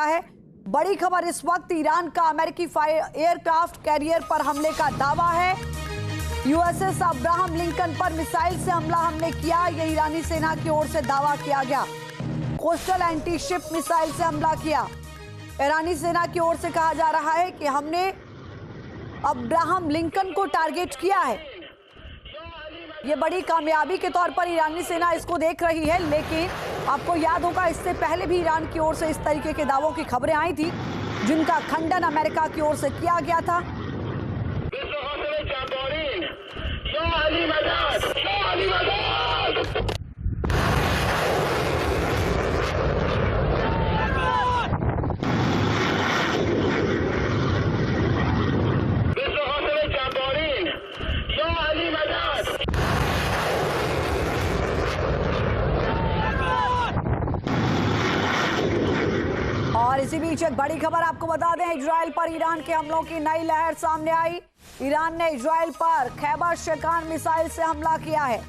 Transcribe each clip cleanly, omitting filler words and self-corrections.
है बड़ी खबर इस वक्त ईरान का अमेरिकी एयरक्राफ्ट कैरियर पर हमले का दावा है। यूएसएस अब्राहम लिंकन पर मिसाइल से हमने किया, यह ईरानी सेना की ओर से दावा किया गया। कोस्टल एंटी शिप मिसाइल से हमला किया। ईरानी सेना की ओर से कहा जा रहा है कि हमने अब्राहम लिंकन को टारगेट किया है। ये बड़ी कामयाबी के तौर पर ईरानी सेना इसको देख रही है, लेकिन आपको याद होगा इससे पहले भी ईरान की ओर से इस तरीके के दावों की खबरें आई थी, जिनका खंडन अमेरिका की ओर से किया गया था। और इसी बीच एक बड़ी खबर आपको बता दें, इजराइल पर ईरान के हमलों की नई लहर सामने आई। ईरान ने इजराइल पर खैबर शेकान मिसाइल से हमला किया है।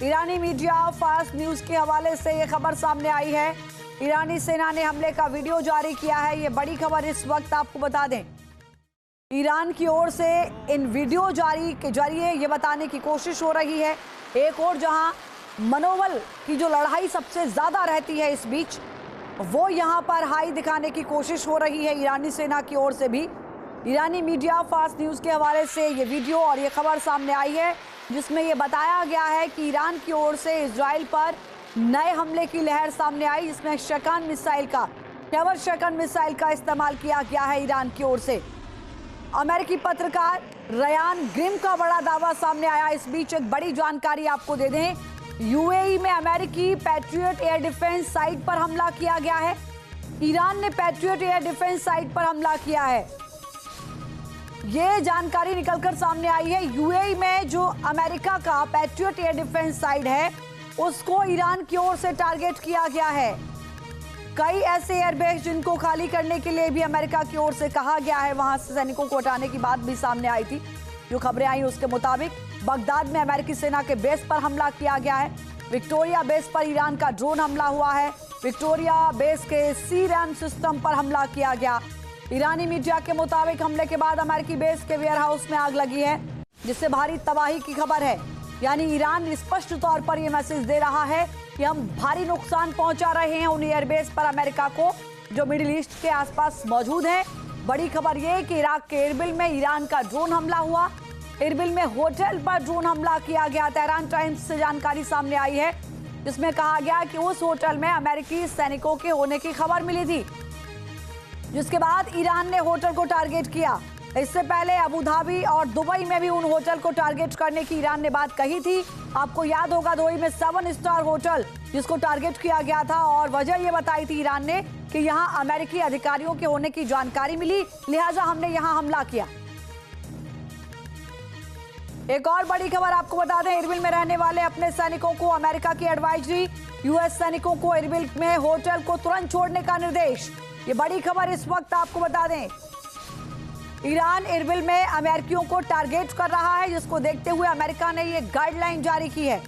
ईरानी मीडिया फास्ट न्यूज के हवाले से यह खबर सामने आई है। ईरानी सेना ने हमले का वीडियो जारी किया है। ये बड़ी खबर इस वक्त आपको बता दें, ईरान की ओर से इन वीडियो जारी के जरिए ये बताने की कोशिश हो रही है, एक और जहां मनोबल की जो लड़ाई सबसे ज्यादा रहती है इस बीच, वो यहाँ पर हाई दिखाने की कोशिश हो रही है ईरानी सेना की ओर से भी। ईरानी मीडिया फास्ट न्यूज़ के हवाले से ये वीडियो और ये खबर सामने आई है, जिसमें ये बताया गया है कि ईरान की ओर से इजराइल पर नए हमले की लहर सामने आई, जिसमें शेकान मिसाइल का खैबर शेकान मिसाइल का इस्तेमाल किया गया है ईरान की ओर से। अमेरिकी पत्रकार रयान ग्रिम का बड़ा दावा सामने आया। इस बीच एक बड़ी जानकारी आपको दे दें, यूएई में अमेरिकी पैट्रियट एयर डिफेंस साइट पर हमला किया गया है। ईरान ने पैट्रियट एयर डिफेंस साइट पर हमला किया है, ये जानकारी निकलकर सामने आई है। यूएई में जो अमेरिका का पैट्रियट एयर डिफेंस साइट है, उसको ईरान की ओर से टारगेट किया गया है। कई ऐसे एयरबेस जिनको खाली करने के लिए भी अमेरिका की ओर से कहा गया है, वहां से सैनिकों को हटाने की बात भी सामने आई थी। जो खबरें आई उसके मुताबिक बगदाद में अमेरिकी सेना के बेस पर हमला किया गया है। विक्टोरिया बेस पर ईरान का ड्रोन हमला हुआ है। विक्टोरिया बेस के सी-रैम सिस्टम पर हमला किया गया। ईरानी मीडिया के मुताबिक हमले के बाद अमेरिकी बेस के वेयरहाउस में आग लगी है, जिससे भारी तबाही की खबर है। यानी ईरान स्पष्ट तौर पर यह मैसेज दे रहा है कि हम भारी नुकसान पहुंचा रहे हैं उन एयरबेस पर अमेरिका को, जो मिडिल ईस्ट के आसपास मौजूद है। बड़ी खबर यह है कि इराक के इरबिल में ईरान का ड्रोन हमला हुआ। इरबिल में होटल पर ड्रोन हमला किया गया। तेहरान टाइम्स से जानकारी सामने आई है, जिसमें कहा गया कि उस होटल में अमेरिकी सैनिकों के होने की खबर मिली थी, जिसके बाद ईरान ने होटल को टारगेट किया। इससे पहले अबू धाबी और दुबई में भी उन होटल को टारगेट करने की ईरान ने बात कही थी। आपको याद होगा दुबई में 7 स्टार होटल जिसको टारगेट किया गया था, और वजह यह बताई थी ईरान ने कि यहां अमेरिकी अधिकारियों के होने की जानकारी मिली, लिहाजा हमने यहां हमला किया। एक और बड़ी खबर आपको बता दें, इरबिल में रहने वाले अपने सैनिकों को अमेरिका की एडवाइजरी, यूएस सैनिकों को इरबिल में होटल को तुरंत छोड़ने का निर्देश। ये बड़ी खबर इस वक्त आपको बता दें, ईरान इरबिल में अमेरिकियों को टारगेट कर रहा है, जिसको देखते हुए अमेरिका ने ये गाइडलाइन जारी की है।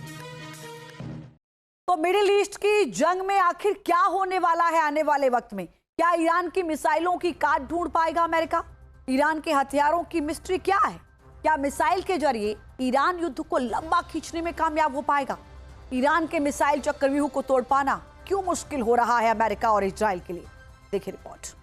तो मिडिल ईस्ट की जंग में आखिर क्या होने वाला है आने वाले वक्त में? क्या ईरान की मिसाइलों की काट ढूंढ पाएगा अमेरिका? ईरान के हथियारों की मिस्ट्री क्या है? क्या मिसाइल के जरिए ईरान युद्ध को लंबा खींचने में कामयाब हो पाएगा? ईरान के मिसाइल चक्रव्यूह को तोड़ पाना क्यों मुश्किल हो रहा है अमेरिका और इजराइल के लिए? देखिए रिपोर्ट।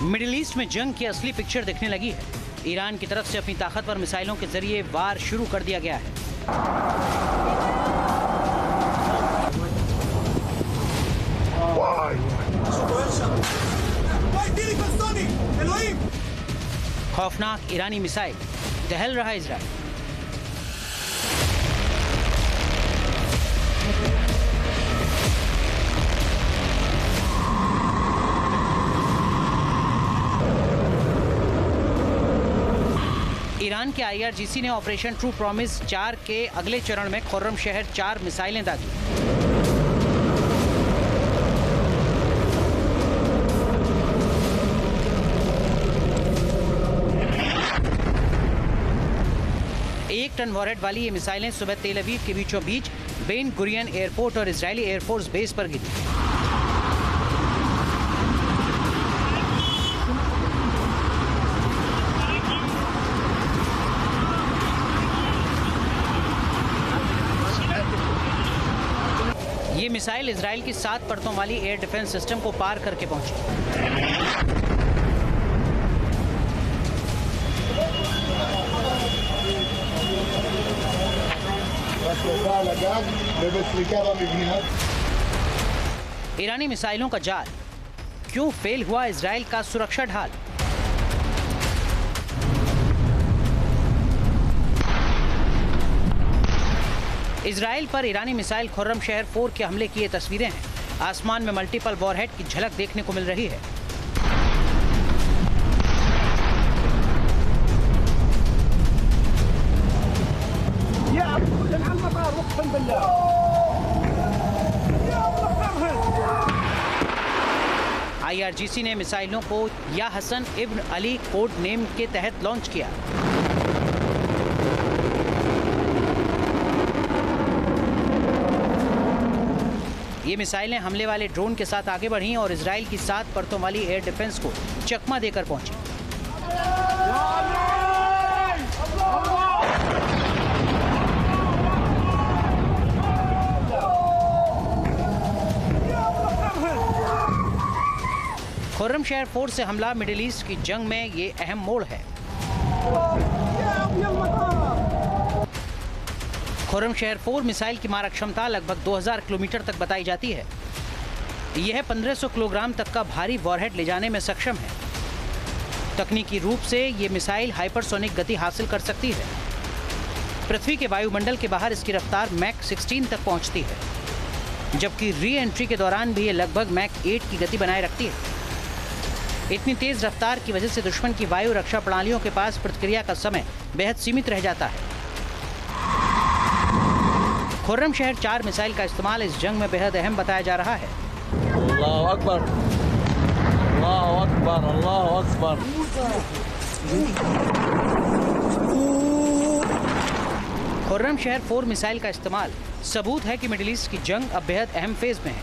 मिडिल ईस्ट में जंग की असली पिक्चर दिखने लगी है। ईरान की तरफ से अपनी ताकतवर मिसाइलों के जरिए वार शुरू कर दिया गया है। खौफनाक ईरानी मिसाइल, दहल रहा इजराइल। ईरान के IRGC ने ऑपरेशन ट्रू प्रॉमिस 4 के अगले चरण में खुर्रम शहर 4 मिसाइलें दागी। एक टन वॉरहेड वाली ये मिसाइलें सुबह तेल अवीव के बीचों बीच बेन गुरियन एयरपोर्ट और इजरायली एयरफोर्स बेस पर गिरी। ये मिसाइल इजराइल की 7 परतों वाली एयर डिफेंस सिस्टम को पार करके पहुंची। ईरानी मिसाइलों का जाल, क्यों फेल हुआ इजराइल का सुरक्षा ढाल? इजराइल पर ईरानी मिसाइल खुर्रम शहर 4 के हमले की ये तस्वीरें हैं। आसमान में मल्टीपल वॉरहेड की झलक देखने को मिल रही है। IRGC ने मिसाइलों को या हसन इब्न अली कोड नेम के तहत लॉन्च किया। ये मिसाइलें हमले वाले ड्रोन के साथ आगे बढ़ीं और इजराइल की 7 परतों वाली एयर डिफेंस को चकमा देकर पहुंची। खुर्रम शहर 4 से हमला मिडिल ईस्ट की जंग में ये अहम मोड़ है। खुर्रम शहर 4 मिसाइल की मारक क्षमता लगभग 2000 किलोमीटर तक बताई जाती है। यह 1500 किलोग्राम तक का भारी वॉरहेड ले जाने में सक्षम है। तकनीकी रूप से ये मिसाइल हाइपरसोनिक गति हासिल कर सकती है। पृथ्वी के वायुमंडल के बाहर इसकी रफ्तार मैक 16 तक पहुंचती है, जबकि री एंट्री के दौरान भी ये लगभग मैक 8 की गति बनाए रखती है। इतनी तेज रफ्तार की वजह से दुश्मन की वायु रक्षा प्रणालियों के पास प्रतिक्रिया का समय बेहद सीमित रह जाता है। खुर्रम शहर 4 मिसाइल का इस्तेमाल इस जंग में बेहद अहम बताया जा रहा है। अल्लाहु अकबर, अल्लाहु अकबर, अल्लाहु अकबर। खुर्रम शहर 4 मिसाइल का इस्तेमाल सबूत है कि मिडिल ईस्ट की जंग अब बेहद अहम फेज में है।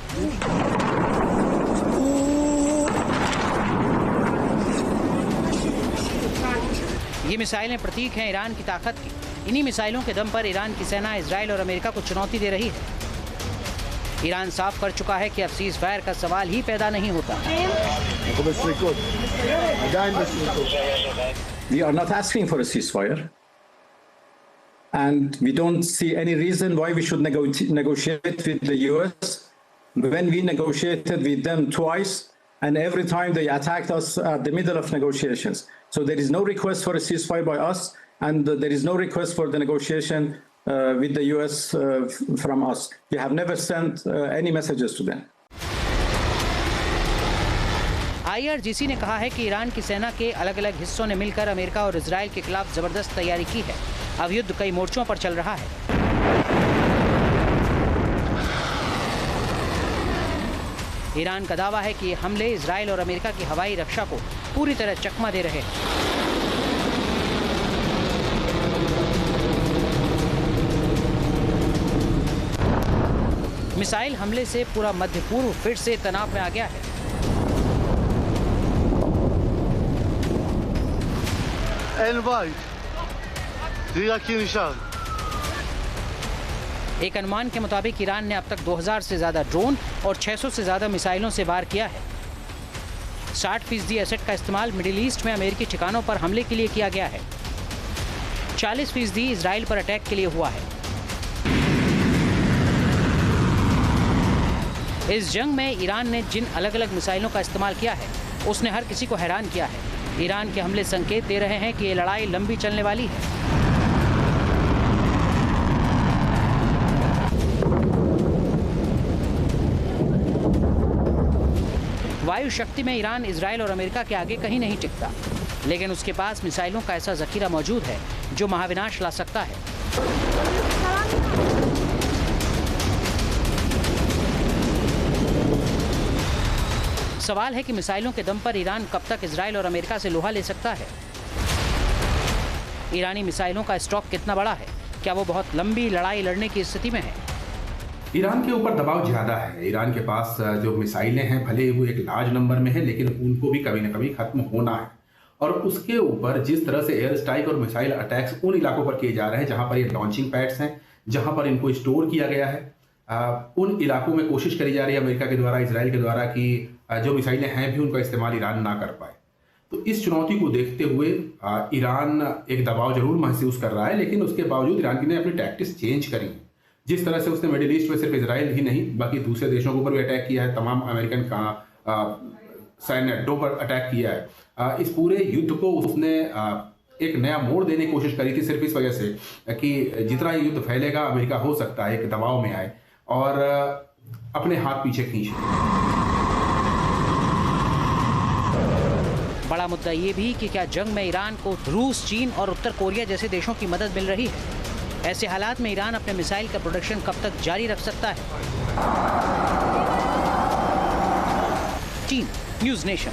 ये मिसाइलें प्रतीक हैं ईरान की ताकत की। इन्हीं मिसाइलों के दम पर ईरान की सेना इजराइल और अमेरिका को चुनौती दे रही है। ईरान साफ कर चुका है कि अब सीज फायर का सवाल ही पैदा नहीं होता। We are not asking for a ceasefire, and we don't see any reason why we should negotiate with the US when we negotiated with them twice, and every time they attacked us at the middle of negotiations. So there is no request for a ceasefire by us, and there is no request for the negotiation with the US from us. We have never sent any messages to them. IRGC ने कहा है कि Iran की सेना के अलग अलग हिस्सों ने मिलकर अमेरिका और इजराइल के खिलाफ जबरदस्त तैयारी की है। अब युद्ध कई मोर्चों पर चल रहा है। ईरान का दावा है कि ये हमले इजराइल और अमेरिका की हवाई रक्षा को पूरी तरह चकमा दे रहे हैं। मिसाइल हमले से पूरा मध्य पूर्व फिर से तनाव में आ गया है। एक अनुमान के मुताबिक ईरान ने अब तक 2000 से ज्यादा ड्रोन और 600 से ज्यादा मिसाइलों से वार किया है। 60% एसेट का इस्तेमाल मिडिल ईस्ट में अमेरिकी ठिकानों पर हमले के लिए किया गया है। 40% इजराइल पर अटैक के लिए हुआ है। इस जंग में ईरान ने जिन अलग अलग मिसाइलों का इस्तेमाल किया है, उसने हर किसी को हैरान किया है। ईरान के हमले संकेत दे रहे हैं कि ये लड़ाई लंबी चलने वाली है। वायु शक्ति में ईरान इजराइल और अमेरिका के आगे कहीं नहीं टिकता, लेकिन उसके पास मिसाइलों का ऐसा जखीरा मौजूद है जो महाविनाश ला सकता है। सवाल है कि मिसाइलों के दम पर ईरान कब तक इजराइल और अमेरिका से लोहा ले सकता है। ईरानी मिसाइलों का स्टॉक कितना बड़ा है? क्या वो बहुत लंबी लड़ाई लड़ने की स्थिति में है? ईरान के ऊपर दबाव ज्यादा है। ईरान के पास जो मिसाइलें हैं, भले वो एक लार्ज नंबर में है, लेकिन उनको भी कभी ना कभी खत्म होना है। और उसके ऊपर जिस तरह से एयर स्ट्राइक और मिसाइल अटैक्स उन इलाकों पर किए जा रहे हैं जहां पर ये लॉन्चिंग पैड्स हैं, जहां पर इनको स्टोर किया गया है, उन इलाकों में कोशिश करी जा रही है अमेरिका के द्वारा, इसराइल के द्वारा कि जो मिसाइलें हैं भी उनका इस्तेमाल ईरान ना कर पाए। तो इस चुनौती को देखते हुए ईरान एक दबाव जरूर महसूस कर रहा है, लेकिन उसके बावजूद ईरान ने अपनी टैक्टिक्स चेंज करी। जिस तरह से उसने मिडिल ईस्ट में सिर्फ इजराइल ही नहीं बल्कि दूसरे देशों के ऊपर भी अटैक किया है, तमाम अमेरिकन का सैन्य अड्डों पर अटैक किया है। इस पूरे युद्ध को उसने एक नया मोड़ देने की कोशिश करी थी, सिर्फ इस वजह से कि जितना युद्ध फैलेगा अमेरिका हो सकता है एक दबाव में आए और अपने हाथ पीछे खींच ले। बड़ा मुद्दा ये भी कि क्या जंग में ईरान को रूस, चीन और उत्तर कोरिया जैसे देशों की मदद मिल रही है? ऐसे हालात में ईरान अपने मिसाइल का प्रोडक्शन कब तक जारी रख सकता है? Team news nation.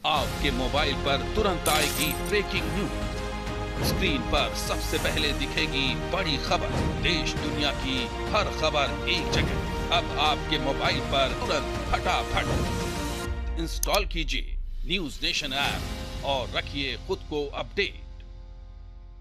आपके मोबाइल पर तुरंत आएगी ब्रेकिंग न्यूज। स्क्रीन पर सबसे पहले दिखेगी बड़ी खबर। देश दुनिया की हर खबर एक जगह। अब आपके मोबाइल पर तुरंत फटाफट इंस्टॉल कीजिए न्यूज़ नेशन ऐप और रखिए खुद को अपडेट।